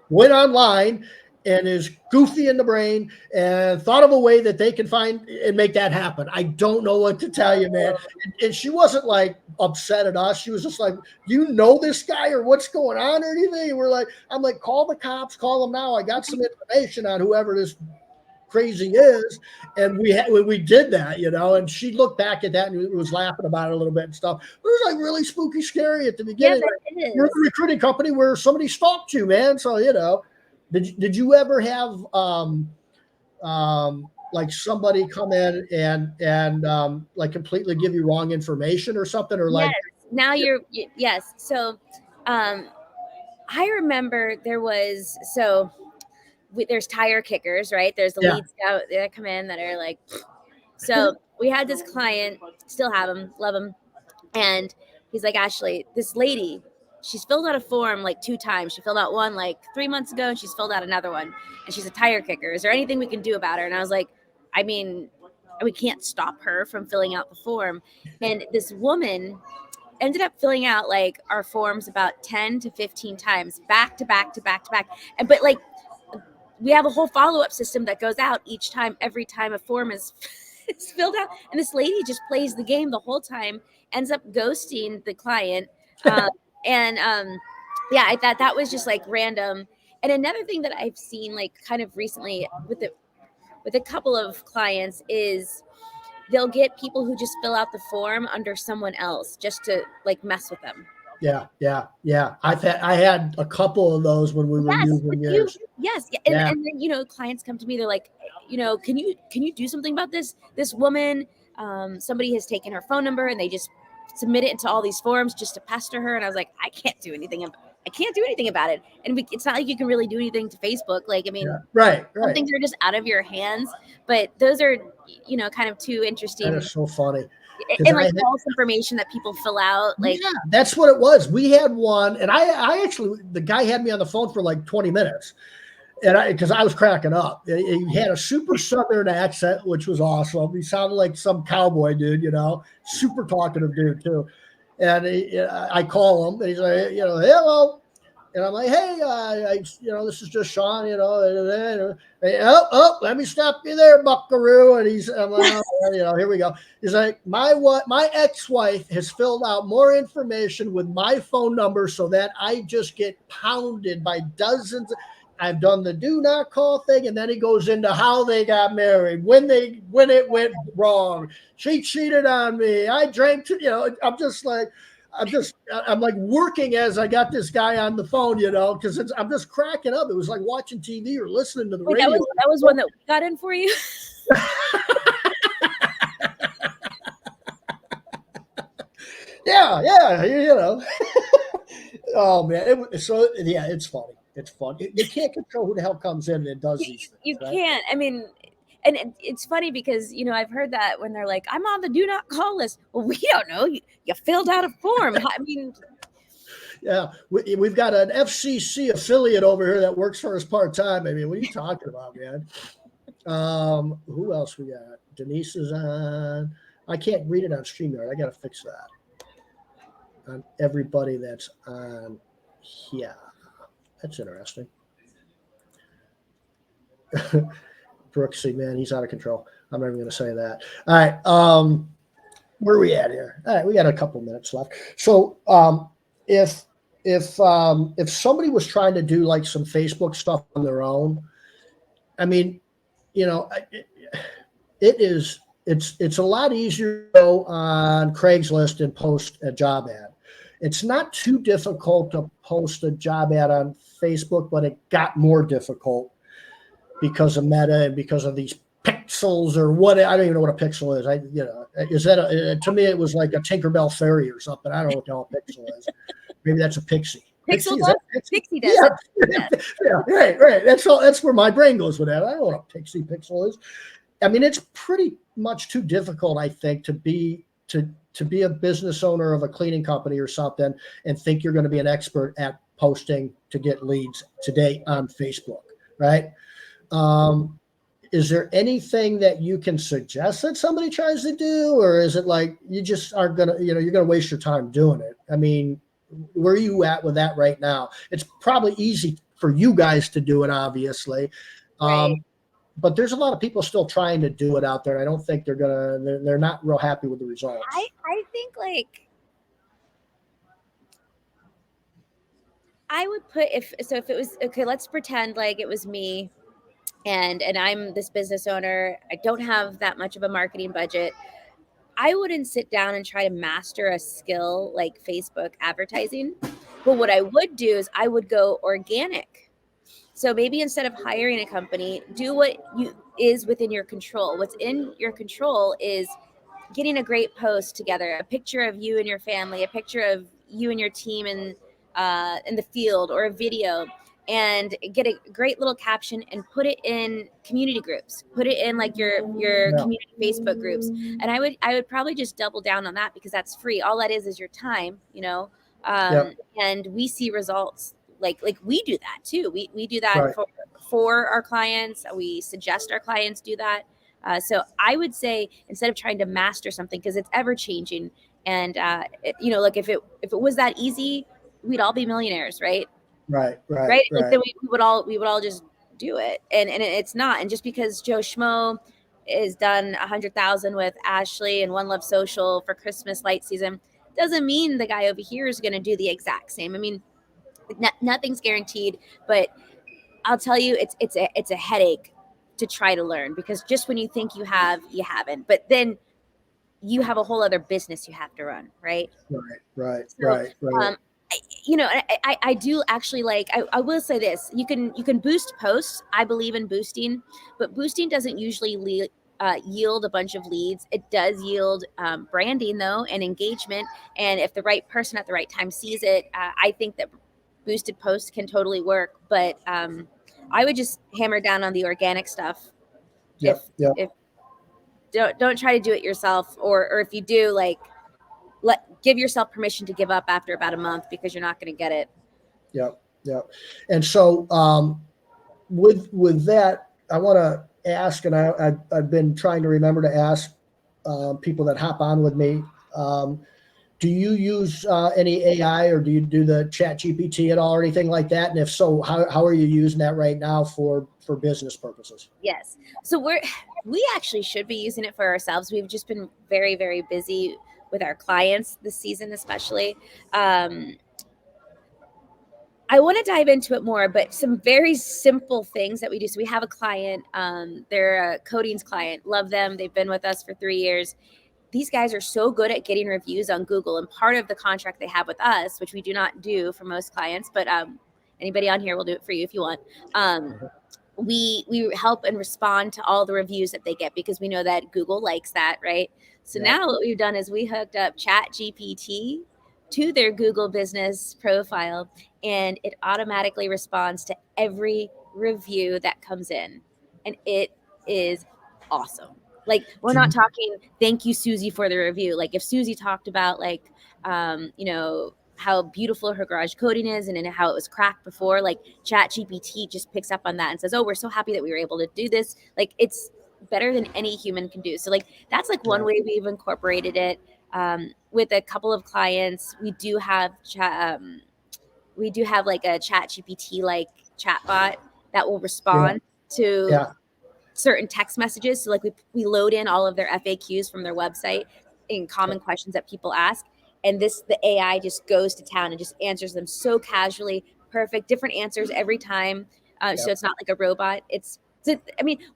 went online and is goofy in the brain and thought of a way that they can find and make that happen. I don't know what to tell you, man. And she wasn't like upset at us. She was just like, you know this guy or what's going on or anything? And I'm like, call the cops, call them now. I got some information on whoever this crazy is. And we did that, and she looked back at that and was laughing about it a little bit and stuff. But it was like really spooky, scary at the yeah, beginning. that Like, you're is. the recruiting company where somebody stalked you, man. So, did you ever have like somebody come in and like completely give you wrong information or something, or Yes. like, Now yes. So, um, I remember there's tire kickers, right? There's the yeah, lead scout that come in that are like, so we had this client, still have him, love him, and he's like, Ashley, this lady, she's filled out a form like 2 times. She filled out one like 3 months ago, and she's filled out another one, and she's a tire kicker. Is there anything we can do about her? And I was like, I mean, we can't stop her from filling out the form. And this woman ended up filling out like our forms about 10 to 15 times, back to back to back to back. But like, we have a whole follow-up system that goes out each time, every time a form is is filled out. And this lady just plays the game the whole time, ends up ghosting the client. And yeah, I thought that was just like random. And another thing that I've seen like kind of recently with a couple of clients is they'll get people who just fill out the form under someone else just to like mess with them. yeah. I had a couple of those when we were Yes, using with you. yours. Yes, yeah. Yeah, And then clients come to me. They're like, can you do something about this woman? Somebody has taken her phone number and they just submit it into all these forms just to pester her. And I was like, I can't do anything. I can't do anything about it. And it's not like you can really do anything to Facebook. Like, I mean, yeah. Right, some right. things are just out of your hands. But those are kind of two That interesting is so funny because and like false information that people fill out. Like, yeah, that's what it was. We had one, and I actually, the guy had me on the phone for like 20 minutes, and because I was cracking up. He had a super southern accent, which was awesome. He sounded like some cowboy dude, super talkative dude too. And I call him, and he's like, hello. And I'm like, hey, this is just Sean, let me stop you there, Buckaroo. And I'm like, oh, here we go. He's like, my ex-wife has filled out more information with my phone number so that I just get pounded by dozens. I've done the do not call thing, and then he goes into how they got married, when it went wrong. She cheated on me. I drank, I'm just like, I'm like working as I got this guy on the phone, because I'm just cracking up. It was like watching TV or listening to the Wait, radio. that was one that we got in for you. Yeah. Oh man, it's funny. It's fun. You can't control who the hell comes in and does these things. You right? can't. I mean, and it's funny because I've heard that when they're like, "I'm on the do not call list." Well, we don't know. You filled out a form. I mean, yeah, we've got an FCC affiliate over here that works for us part time. I mean, what are you talking about, man? Who else we got? Denise is on. I can't read it on StreamYard. I got to fix that. On everybody that's on here. That's interesting. Brooksy, man, he's out of control. I'm not even going to say that. All right. Where are we at here? All right, we got a couple minutes left. So, if somebody was trying to do like some Facebook stuff on their own, I mean, it's a lot easier to go on Craigslist and post a job ad. It's not too difficult to post a job ad on Facebook, but it got more difficult because of Meta and because of these pixels or what. I don't even know what a pixel is. Is that to me it was like a Tinkerbell fairy or something. I don't know what the hell a pixel is. Maybe that's a pixie. Pixie Pixie does. Yeah, right. That's where my brain goes with that. I don't know what a pixel is. I mean, it's pretty much too difficult, I think, to be a business owner of a cleaning company or something and think you're going to be an expert at posting to get leads today on Facebook, right? Is there anything that you can suggest that somebody tries to do, or is it like you just aren't gonna, you're gonna waste your time doing it? I mean, where are you at with that right now? It's probably easy for you guys to do it, obviously. Right. But there's a lot of people still trying to do it out there. I don't think they're not real happy with the results. I think I would put if it was okay, let's pretend like it was me and I'm this business owner. I don't have that much of a marketing budget. I wouldn't sit down and try to master a skill like Facebook advertising. But what I would do is I would go organic. So maybe instead of hiring a company, do what is within your control. What's in your control is getting a great post together, a picture of you and your family, a picture of you and your team in the field, or a video, and get a great little caption and put it in community groups. Put it in like your community Facebook groups. And I would probably just double down on that because that's free. All that is your time, and we see results. Like we do that too. We do that Right. for our clients. We suggest our clients do that. So I would say instead of trying to master something, because it's ever changing, and look, if it was that easy, we'd all be millionaires, right? Right. Like then we would all just do it, and it's not. And just because Joe Schmo is done 100,000 with Ashley and One Love Social for Christmas light season doesn't mean the guy over here is going to do the exact same. I mean, nothing's guaranteed, but I'll tell you, it's a headache to try to learn, because just when you think you haven't, but then you have a whole other business you have to run, right? Right. I do actually I will say this: you can boost posts. I believe in boosting, but boosting doesn't usually yield a bunch of leads. It does yield branding though, and engagement. And if the right person at the right time sees it, I think that boosted posts can totally work. But I would just hammer down on the organic stuff. Yep. If don't try to do it yourself, or if you do, give yourself permission to give up after about a month, because you're not going to get it. Yep. And so with that, I want to ask, and I've been trying to remember to ask people that hop on with me. Do you use any AI, or do you do the Chat GPT at all, or anything like that? And if so, how are you using that right now for business purposes? Yes. So we actually should be using it for ourselves. We've just been very, very busy with our clients this season, especially. I want to dive into it more, but some very simple things that we do. So we have a client, they're a coatings client, love them. They've been with us for 3 years. these guys are so good at getting reviews on Google, and part of the contract they have with us, which we do not do for most clients, but anybody on here will do it for you if you want. We help and respond to all the reviews that they get because we know that Google likes that, right? So now what we've done is we hooked up Chat GPT to their Google business profile, and it automatically responds to every review that comes in, and it is awesome. Like, we're not talking thank you Susie for the review. Like, if Susie talked about like how beautiful her garage coating is and how it was cracked before, like Chat GPT just picks up on that and says, oh, we're so happy that we were able to do this. Like, it's better than any human can do. So like, that's like one way we've incorporated it. With a couple of clients, we do have like a Chat GPT like chatbot that will respond to certain text messages. So like we load in all of their FAQs from their website in common questions that people ask. And the AI just goes to town and just answers them so casually, perfect, different answers every time. So it's not like a robot.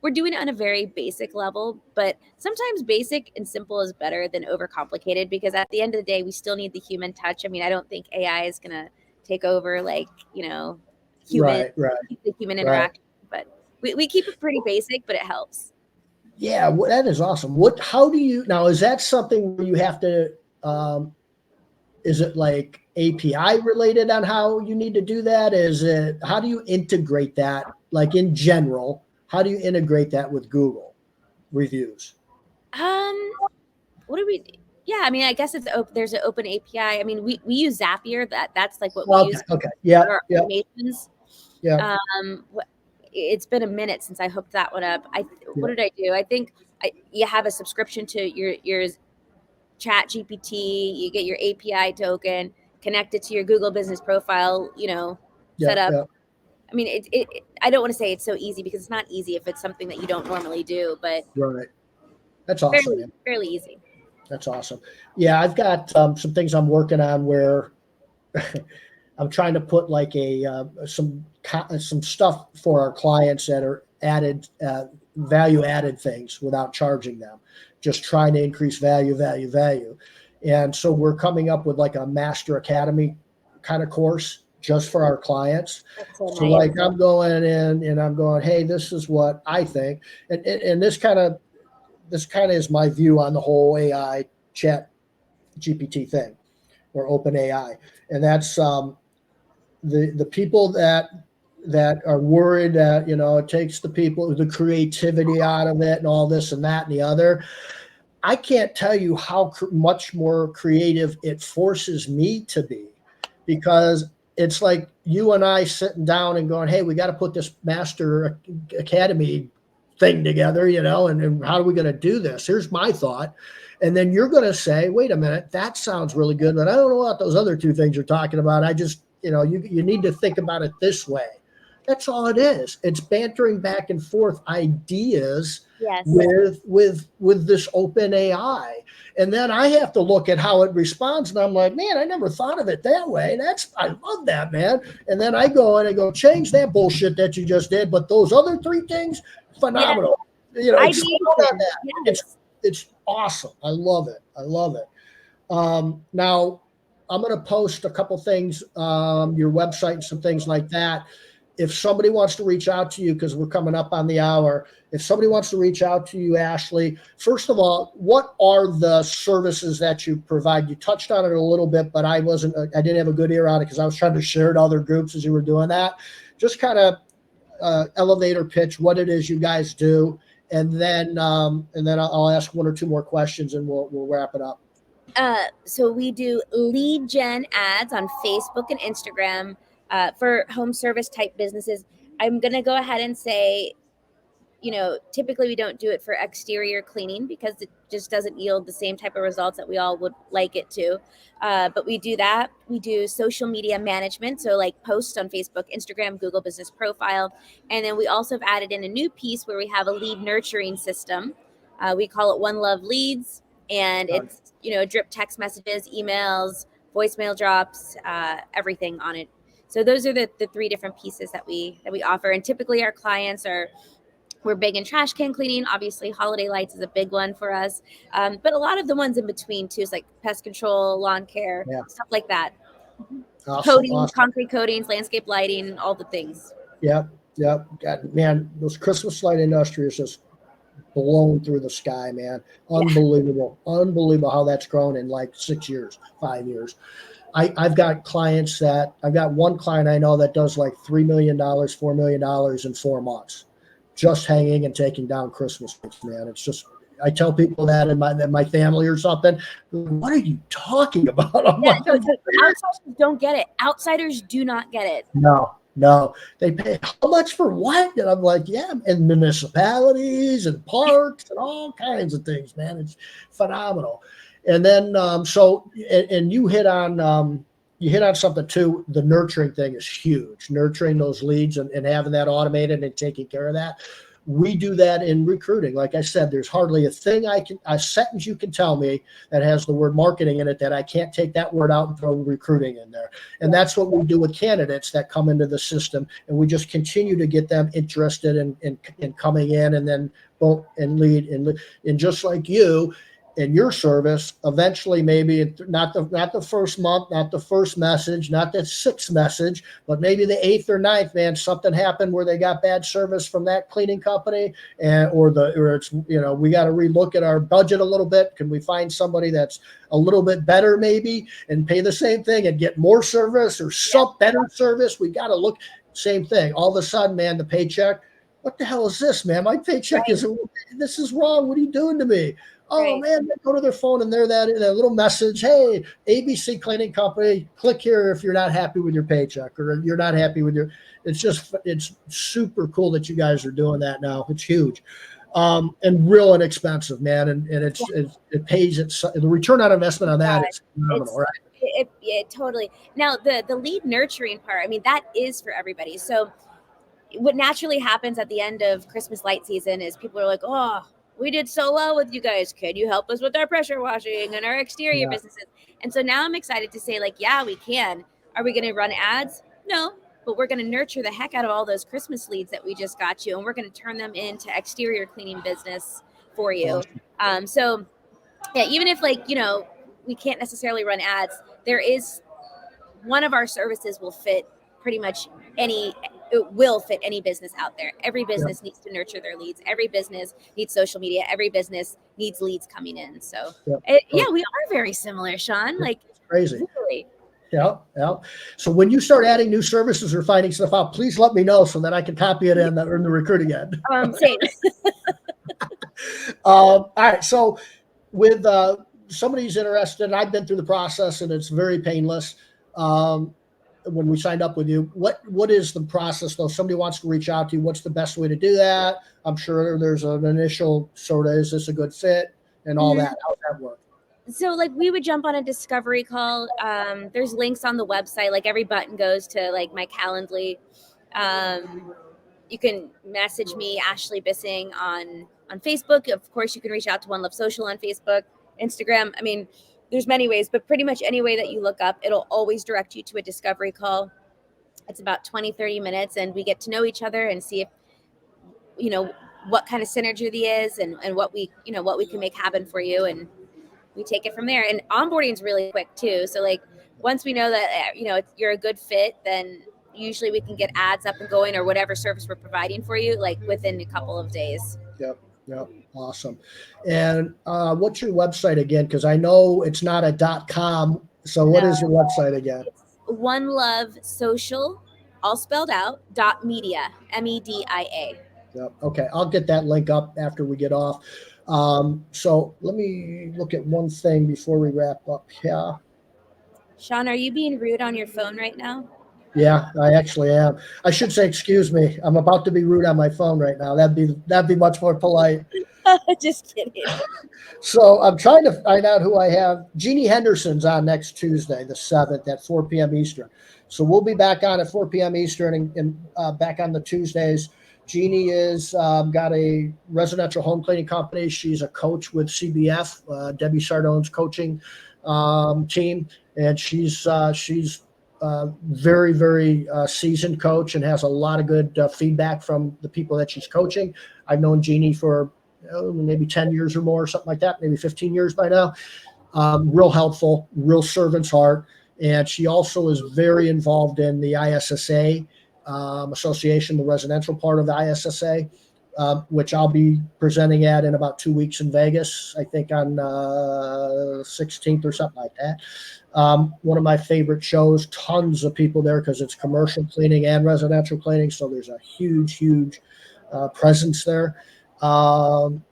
We're doing it on a very basic level, but sometimes basic and simple is better than overcomplicated, because at the end of the day, we still need the human touch. I mean, I don't think AI is going to take over like, the human interaction, but we keep it pretty basic, but it helps. Yeah, that is awesome. How do you now? Is that something where you have to? Is it like API related on how you need to do that? How do you integrate that? Like, in general, how do you integrate that with Google reviews? What do we do? Yeah, I mean, I guess there's an open API. I mean, we use Zapier. That's like what we use for our automations. Yeah. It's been a minute since I hooked that one up. What did I do? I think you have a subscription to your Chat GPT. You get your API token, connect it to your Google business profile. Set up. Yeah. I mean, I don't want to say it's so easy, because it's not easy if it's something that you don't normally do, but Right. That's awesome. Fairly easy. That's awesome. Yeah, I've got some things I'm working on where I'm trying to put like some stuff for our clients that are added value added things without charging them, just trying to increase value. And so we're coming up with like a Master Academy kind of course just for our clients. So nice. Like, I'm going in and I'm going, hey, this is what I think, and this kind of is my view on the whole AI Chat GPT thing, or open AI. And that's the people that are worried that, it takes the creativity out of it and all this and that and the other. I can't tell you how much more creative it forces me to be, because it's like you and I sitting down and going, hey, we got to put this Master Academy thing together, and how are we going to do this? Here's my thought. And then you're going to say, wait a minute, that sounds really good, but I don't know what those other two things you're talking about. I just, you need to think about it this way. That's all it is. It's bantering back and forth ideas with this open AI. And then I have to look at how it responds, and I'm like, man, I never thought of it that way. I love that, man. And then I go and I go, change that bullshit that you just did, but those other three things, phenomenal. It's awesome. I love it. Now I'm going to post a couple things, your website and some things like that. If somebody wants to reach out to you, because we're coming up on the hour, if somebody wants to reach out to you, Ashley, first of all, what are the services that you provide? You touched on it a little bit, but I didn't have a good ear on it because I was trying to share it to other groups as you were doing that. Just kind of elevator pitch what it is you guys do, and then I'll ask one or two more questions and we'll wrap it up. So we do lead gen ads on Facebook and Instagram for home service type businesses. I'm going to go ahead and say, typically we don't do it for exterior cleaning because it just doesn't yield the same type of results that we all would like it to. But we do that. We do social media management. So like posts on Facebook, Instagram, Google business profile. And then we also have added in a new piece where we have a lead nurturing system. We call it One Love Leads. And it's, drip text messages, emails, voicemail drops, everything on it. So those are the three different pieces that we offer. And typically our clients are We're big in trash can cleaning. Obviously, holiday lights is a big one for us. But a lot of the ones in between too, is like pest control, lawn care, Yeah. stuff like that. Awesome. Coatings, Awesome. concrete coatings, landscape lighting, all the things. Yep. Yep. God, man, those Christmas light industry is just blown through the sky, man. Yeah. Unbelievable. Unbelievable how that's grown in like 6 years, 5 years. I've got clients I've got one client I know that does like $3 million, $4 million in 4 months, just hanging and taking down Christmas lights, man. It's just, I tell people that in my family or something. What are you talking about? I'm Yeah, like, no, outsiders don't get it. Outsiders do not get it. no. They pay how much for what? And I'm like, yeah, and municipalities and parks and all kinds of things, man. It's phenomenal. And then and you hit on something too. The nurturing thing is huge. Nurturing those leads and having that automated and taking care of that. We do that in recruiting. Like I said, there's hardly a sentence you can tell me that has the word marketing in it that I can't take that word out and throw recruiting in there. And that's what we do with candidates that come into the system. And we just continue to get them interested in coming in and then both and lead. And just like you, in your service, eventually maybe not the first month, not the first message, not the 6th message, but maybe the 8th or 9th, man, something happened where they got bad service from that cleaning company, or it's, we got to relook at our budget a little bit. Can we find somebody that's a little bit better maybe and pay the same thing and get more service or some better service? We got to look, same thing. All of a sudden, man, the paycheck, what the hell is this, man? My paycheck this is wrong. What are you doing to me? Oh, man, they go to their phone and they're that little message. Hey, ABC Cleaning Company, click here if you're not happy with your paycheck or you're not happy with it's super cool that you guys are doing that now. It's huge. And real inexpensive, man. And it pays the return on investment on that is phenomenal, right? It totally. Now the lead nurturing part, I mean, that is for everybody. So what naturally happens at the end of Christmas light season is people are like, oh, we did so well with you guys. Can you help us with our pressure washing and our exterior businesses? And so now I'm excited to say, like, yeah, we can. Are we going to run ads? No, but we're going to nurture the heck out of all those Christmas leads that we just got you. And we're going to turn them into exterior cleaning business for you. So yeah, even if we can't necessarily run ads, there is one of our services will fit pretty much it will fit any business out there. Every business needs to nurture their leads. Every business needs social media. Every business needs leads coming in. So we are very similar, Sean. Like, it's crazy. Really. Yeah. So when you start adding new services or finding stuff out, please let me know so that I can copy it in the recruiting end. Same. All right. So with somebody's interested, and I've been through the process and it's very painless. When we signed up with you, what is the process though? Somebody wants to reach out to you. What's the best way to do that? I'm sure there's an initial sort of, is this a good fit and all that? How's that work? So we would jump on a discovery call. There's links on the website. Like every button goes to like my Calendly. You can message me, Ashley Bissing on Facebook. Of course, you can reach out to One Love Social on Facebook, Instagram. I mean, there's many ways, but pretty much any way that you look up, it'll always direct you to a discovery call. It's about 20, 30 minutes, and we get to know each other and see if, what kind of synergy there is and what we can make happen for you. And we take it from there. And onboarding is really quick too. So once we know that, you're a good fit, then usually we can get ads up and going or whatever service we're providing for you, within a couple of days. Yep. Awesome. And what's your website again? Because I know it's not a .com. So what is your website again? It's One Love Social, all spelled out, .media, MEDIA. Yep. Okay. I'll get that link up after we get off. So let me look at one thing before we wrap up here. Sean, are you being rude on your phone right now? Yeah, I actually am. I should say, excuse me. I'm about to be rude on my phone right now. That'd be much more polite. Just kidding. So I'm trying to find out who I have. Jeannie Henderson's on next Tuesday, the 7th at 4 p.m. Eastern. So we'll be back on at 4 p.m. Eastern and back on the Tuesdays. Jeannie is got a residential home cleaning company. She's a coach with CBF, Debbie Sardone's coaching team, and she's very, very seasoned coach and has a lot of good feedback from the people that she's coaching. I've known Jeannie for maybe 10 years or more, something like that, maybe 15 years by now. Real helpful, real servant's heart. And she also is very involved in the ISSA association, the residential part of the ISSA, which I'll be presenting at in about 2 weeks in Vegas, I think on 16th or something like that. One of my favorite shows, tons of people there because it's commercial cleaning and residential cleaning. So there's a huge, huge presence there.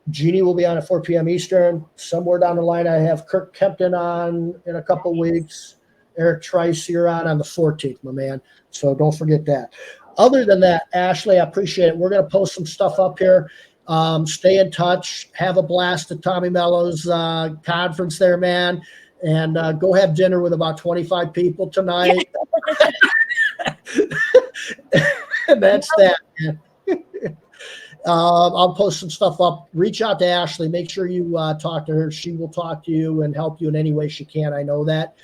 Jeannie will be on at 4 p.m. Eastern. Somewhere down the line, I have Kirk Kempton on in a couple weeks. Eric Trice, you're on the 14th, my man. So don't forget that. Other than that, Ashley, I appreciate it. We're going to post some stuff up here. Stay in touch. Have a blast at Tommy Mello's conference there, man. And go have dinner with about 25 people tonight. And that's that, man. I'll post some stuff up. Reach out to Ashley. Make sure you talk to her. She will talk to you and help you in any way she can. I know that.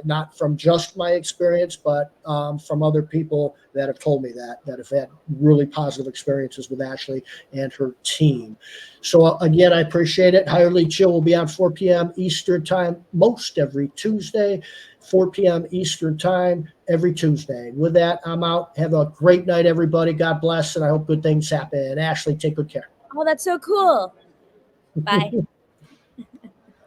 Not from just my experience, but from other people that have told me that have had really positive experiences with Ashley and her team. So again, I appreciate it. Higher League Chill will be on 4 p.m. Eastern time most every Tuesday, 4 p.m. Eastern time every Tuesday. With that, I'm out. Have a great night, everybody. God bless, and I hope good things happen. Ashley, take good care. Oh, that's so cool. Bye.